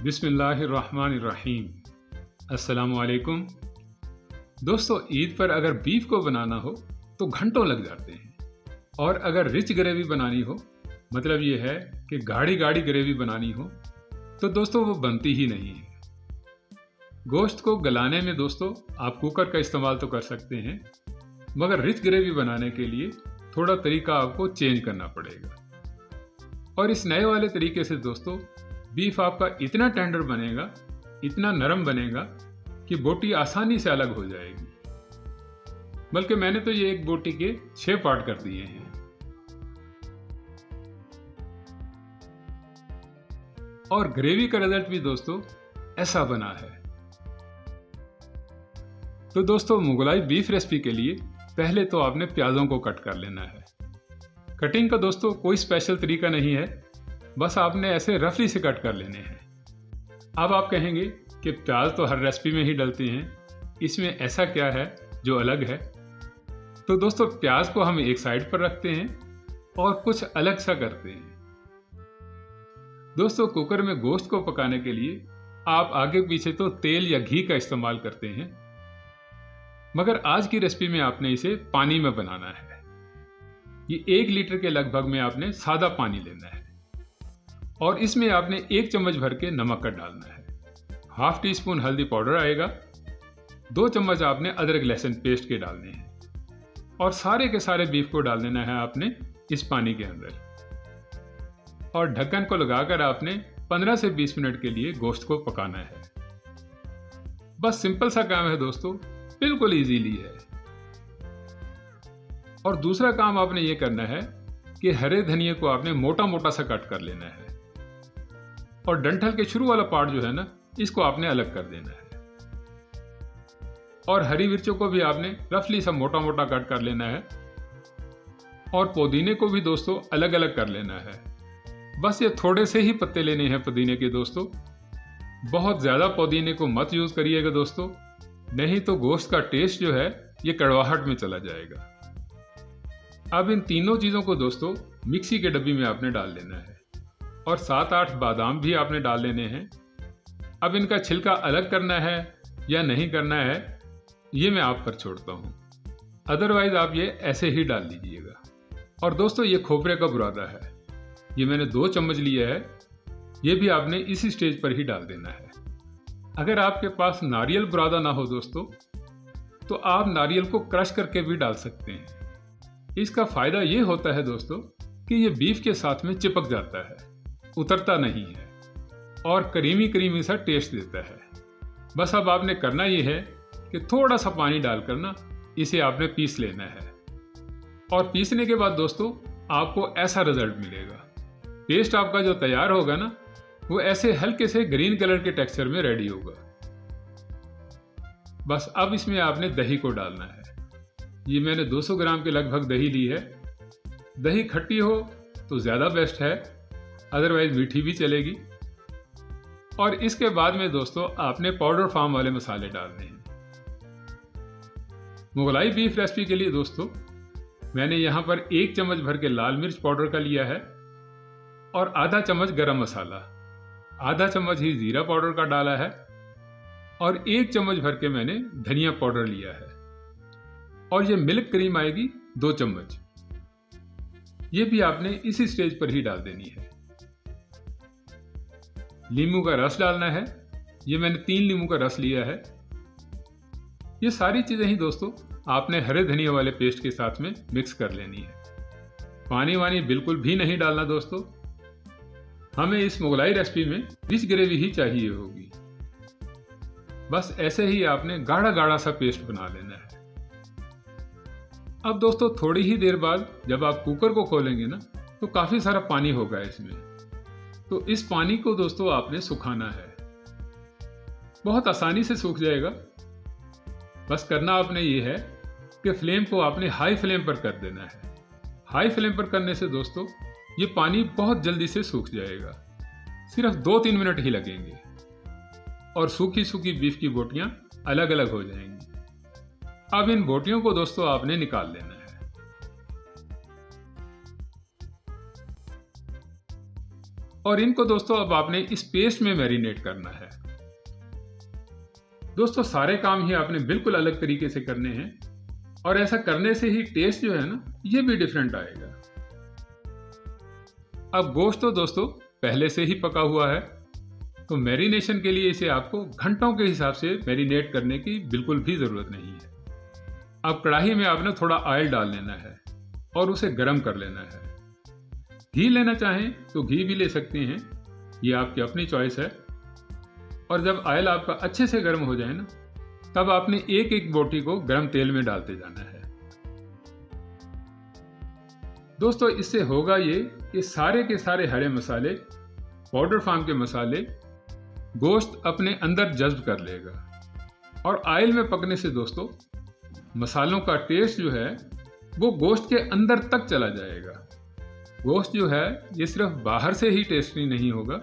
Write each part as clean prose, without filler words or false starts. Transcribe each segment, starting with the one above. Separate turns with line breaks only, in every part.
बिस्मिल्लाहिर्रहमानिर्रहीम। अस्सलामुअलैकुम। दोस्तों, ईद पर अगर बीफ को बनाना हो तो घंटों लग जाते हैं, और अगर रिच ग्रेवी बनानी हो, मतलब ये है कि गाढ़ी गाढ़ी ग्रेवी बनानी हो, तो दोस्तों वो बनती ही नहीं है। गोश्त को गलाने में दोस्तों आप कुकर का इस्तेमाल तो कर सकते हैं, मगर रिच ग्रेवी बनाने के लिए थोड़ा तरीका आपको चेंज करना पड़ेगा। और इस नए वाले तरीके से दोस्तों बीफ आपका इतना टेंडर बनेगा, इतना नरम बनेगा कि बोटी आसानी से अलग हो जाएगी। बल्कि मैंने तो ये एक बोटी के 6 पार्ट कर दिए हैं। और ग्रेवी का रिजल्ट भी दोस्तों ऐसा बना है। तो दोस्तों, मुगलाई बीफ रेसिपी के लिए पहले तो आपने प्याज़ों को कट कर लेना है। कटिंग का दोस्तों कोई स्पेशल तरीका नहीं है, बस आपने ऐसे रफली से कट कर लेने हैं। अब आप कहेंगे कि प्याज तो हर रेसिपी में ही डलते हैं, इसमें ऐसा क्या है जो अलग है? तो दोस्तों, प्याज को हम एक साइड पर रखते हैं और कुछ अलग सा करते हैं। दोस्तों, कुकर में गोश्त को पकाने के लिए आप आगे पीछे तो तेल या घी का इस्तेमाल करते हैं, मगर आज की रेसिपी में आपने इसे पानी में बनाना है। ये 1 लीटर के लगभग में आपने सादा पानी लेना है, और इसमें आपने 1 चम्मच भर के नमक का डालना है, ½ टीस्पून हल्दी पाउडर आएगा, 2 चम्मच आपने अदरक लहसुन पेस्ट के डालने हैं, और सारे के सारे बीफ को डाल देना है आपने इस पानी के अंदर। और ढक्कन को लगाकर आपने 15 से 20 मिनट के लिए गोश्त को पकाना है। बस सिंपल सा काम है दोस्तों, बिल्कुल इजीली है। और दूसरा काम आपने ये करना है कि हरे धनिया को आपने मोटा मोटा सा कट कर लेना है, और डंठल के शुरू वाला पार्ट जो है ना, इसको आपने अलग कर देना है। और हरी मिर्चों को भी आपने रफली सा मोटा मोटा कट कर लेना है, और पुदीने को भी दोस्तों अलग अलग कर लेना है। बस ये थोड़े से ही पत्ते लेने हैं पुदीने के दोस्तों, बहुत ज़्यादा पुदीने को मत यूज़ करिएगा दोस्तों, नहीं तो गोश्त का टेस्ट जो है ये कड़वाहट में चला जाएगा। अब इन तीनों चीज़ों को दोस्तों मिक्सी के डब्बी में आपने डाल लेना है, और 7-8 बादाम भी आपने डाल लेने हैं। अब इनका छिलका अलग करना है या नहीं करना है, ये मैं आप पर छोड़ता हूँ, अदरवाइज आप ये ऐसे ही डाल दीजिएगा। और दोस्तों, ये खोपरे का बुरादा है, ये मैंने 2 चम्मच लिया है, ये भी आपने इसी स्टेज पर ही डाल देना है। अगर आपके पास नारियल बुरादा ना हो दोस्तों, तो आप नारियल को क्रश करके भी डाल सकते हैं। इसका फ़ायदा ये होता है दोस्तों कि ये बीफ के साथ में चिपक जाता है, उतरता नहीं है, और क्रीमी क्रीमी सा टेस्ट देता है। बस अब आपने करना ये है कि थोड़ा सा पानी डालकर ना इसे आपने पीस लेना है, और पीसने के बाद दोस्तों आपको ऐसा रिजल्ट मिलेगा। पेस्ट आपका जो तैयार होगा ना, वो ऐसे हल्के से ग्रीन कलर के टेक्सचर में रेडी होगा। बस अब इसमें आपने दही को डालना है। ये मैंने 200 ग्राम के लगभग दही ली है। दही खट्टी हो तो ज़्यादा बेस्ट है, अदरवाइज मीठी भी चलेगी। और इसके बाद में दोस्तों आपने पाउडर फार्म वाले मसाले डालने हैं। मुगलाई बीफ रेसिपी के लिए दोस्तों मैंने यहाँ पर 1 चम्मच भर के लाल मिर्च पाउडर का लिया है, और आधा चम्मच गरम मसाला, आधा चम्मच ही जीरा पाउडर का डाला है, और 1 चम्मच भर के मैंने धनिया पाउडर लिया है। और ये मिल्क क्रीम आएगी 2 चम्मच, ये भी आपने इसी स्टेज पर ही डाल देनी है। नींबू का रस डालना है, ये मैंने 3 नींबू का रस लिया है। ये सारी चीज़ें ही दोस्तों आपने हरे धनिया वाले पेस्ट के साथ में मिक्स कर लेनी है। पानी वानी बिल्कुल भी नहीं डालना दोस्तों, हमें इस मुगलाई रेसिपी में रिच ग्रेवी ही चाहिए होगी। बस ऐसे ही आपने गाढ़ा गाढ़ा सा पेस्ट बना लेना है। अब दोस्तों थोड़ी ही देर बाद जब आप कुकर को खोलेंगे ना, तो काफ़ी सारा पानी होगा इसमें, तो इस पानी को दोस्तों आपने सुखाना है। बहुत आसानी से सूख जाएगा। बस करना आपने ये है कि फ्लेम को आपने हाई फ्लेम पर कर देना है। हाई फ्लेम पर करने से दोस्तों ये पानी बहुत जल्दी से सूख जाएगा, सिर्फ 2-3 मिनट ही लगेंगे, और सूखी सूखी बीफ की बोटियां अलग अलग हो जाएंगी। अब इन बोटियों को दोस्तों आपने निकाल लेना है। और इनको दोस्तों अब आपने इस पेस्ट में मैरिनेट करना है। दोस्तों सारे काम ही आपने बिल्कुल अलग तरीके से करने हैं और ऐसा करने से ही टेस्ट जो है ना ये भी डिफरेंट आएगा। अब गोश्त तो दोस्तों पहले से ही पका हुआ है, तो मैरिनेशन के लिए इसे आपको घंटों के हिसाब से मैरिनेट करने की बिल्कुल भी ज़रूरत नहीं है। अब कढ़ाई में आपने थोड़ा ऑयल डाल लेना है और उसे गर्म कर लेना है। घी लेना चाहें तो घी भी ले सकते हैं, ये आपकी अपनी चॉइस है। और जब ऑयल आपका अच्छे से गर्म हो जाए ना, तब आपने एक एक बोटी को गर्म तेल में डालते जाना है। दोस्तों इससे होगा ये कि सारे के सारे हरे मसाले, पाउडर फार्म के मसाले गोश्त अपने अंदर जज्ब कर लेगा और ऑयल में पकने से दोस्तों मसालों का टेस्ट जो है वो गोश्त के अंदर तक चला जाएगा। गोश्त जो है ये सिर्फ बाहर से ही टेस्टी नहीं होगा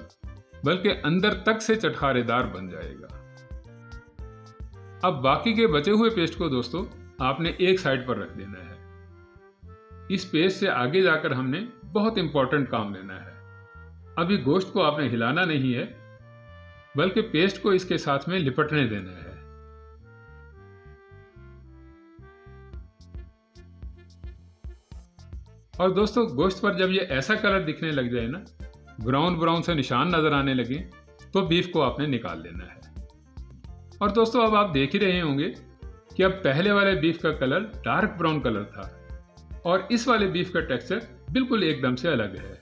बल्कि अंदर तक से चटखारेदार बन जाएगा। अब बाकी के बचे हुए पेस्ट को दोस्तों आपने एक साइड पर रख देना है। इस पेस्ट से आगे जाकर हमने बहुत इंपॉर्टेंट काम लेना है। अभी गोश्त को आपने हिलाना नहीं है बल्कि पेस्ट को इसके साथ में लिपटने देना है। और दोस्तों गोश्त पर जब ये ऐसा कलर दिखने लग जाए ना, ब्राउन ब्राउन से निशान नजर आने लगे, तो बीफ को आपने निकाल लेना है। और दोस्तों अब आप देख ही रहे होंगे कि अब पहले वाले बीफ का कलर डार्क ब्राउन कलर था और इस वाले बीफ का टेक्सचर बिल्कुल एकदम से अलग है।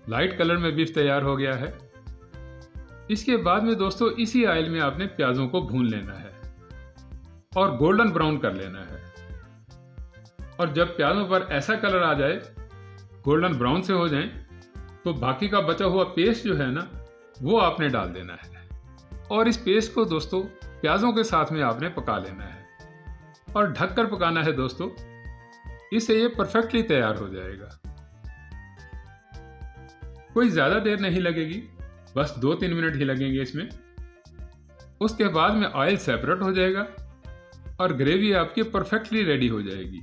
लाइट कलर में बीफ तैयार हो गया है। इसके बाद में दोस्तों इसी ऑयल में आपने प्याजों को भून लेना है और गोल्डन ब्राउन कर लेना है। और जब प्याजों पर ऐसा कलर आ जाए, गोल्डन ब्राउन से हो जाए, तो बाकी का बचा हुआ पेस्ट जो है ना वो आपने डाल देना है और इस पेस्ट को दोस्तों प्याजों के साथ में आपने पका लेना है और ढककर पकाना है दोस्तों, इससे ये परफेक्टली तैयार हो जाएगा। कोई ज़्यादा देर नहीं लगेगी, बस 2-3 मिनट ही लगेंगे इसमें। उसके बाद में ऑयल सेपरेट हो जाएगा और ग्रेवी आपकी परफेक्टली रेडी हो जाएगी।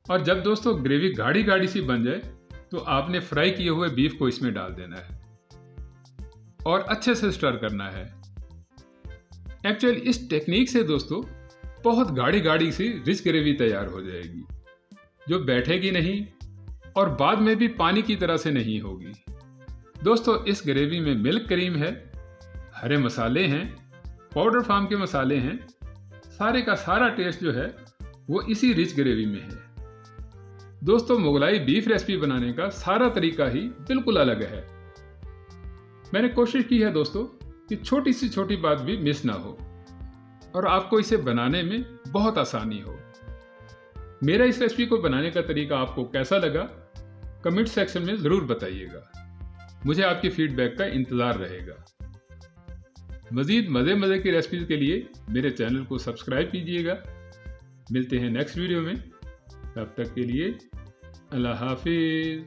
और जब दोस्तों ग्रेवी गाढ़ी गाढ़ी सी बन जाए तो आपने फ्राई किए हुए बीफ को इसमें डाल देना है और अच्छे से स्टर करना है। एक्चुअली इस टेक्निक से दोस्तों बहुत गाढ़ी गाढ़ी सी रिच ग्रेवी तैयार हो जाएगी जो बैठेगी नहीं और बाद में भी पानी की तरह से नहीं होगी। दोस्तों इस ग्रेवी में मिल्क क्रीम है, हरे मसाले हैं, पाउडर फार्म के मसाले हैं, सारे का सारा टेस्ट जो है वो इसी रिच ग्रेवी में है। दोस्तों मुगलाई बीफ रेसिपी बनाने का सारा तरीका ही बिल्कुल अलग है। मैंने कोशिश की है दोस्तों कि छोटी सी छोटी बात भी मिस ना हो और आपको इसे बनाने में बहुत आसानी हो। मेरा इस रेसिपी को बनाने का तरीका आपको कैसा लगा कमेंट सेक्शन में ज़रूर बताइएगा। मुझे आपकी फीडबैक का इंतज़ार रहेगा। मज़ीद मज़े की रेसिपीज़ के लिए मेरे चैनल को सब्सक्राइब कीजिएगा। मिलते हैं नेक्स्ट वीडियो में, तब तक के लिए अल्लाह हाफिज़।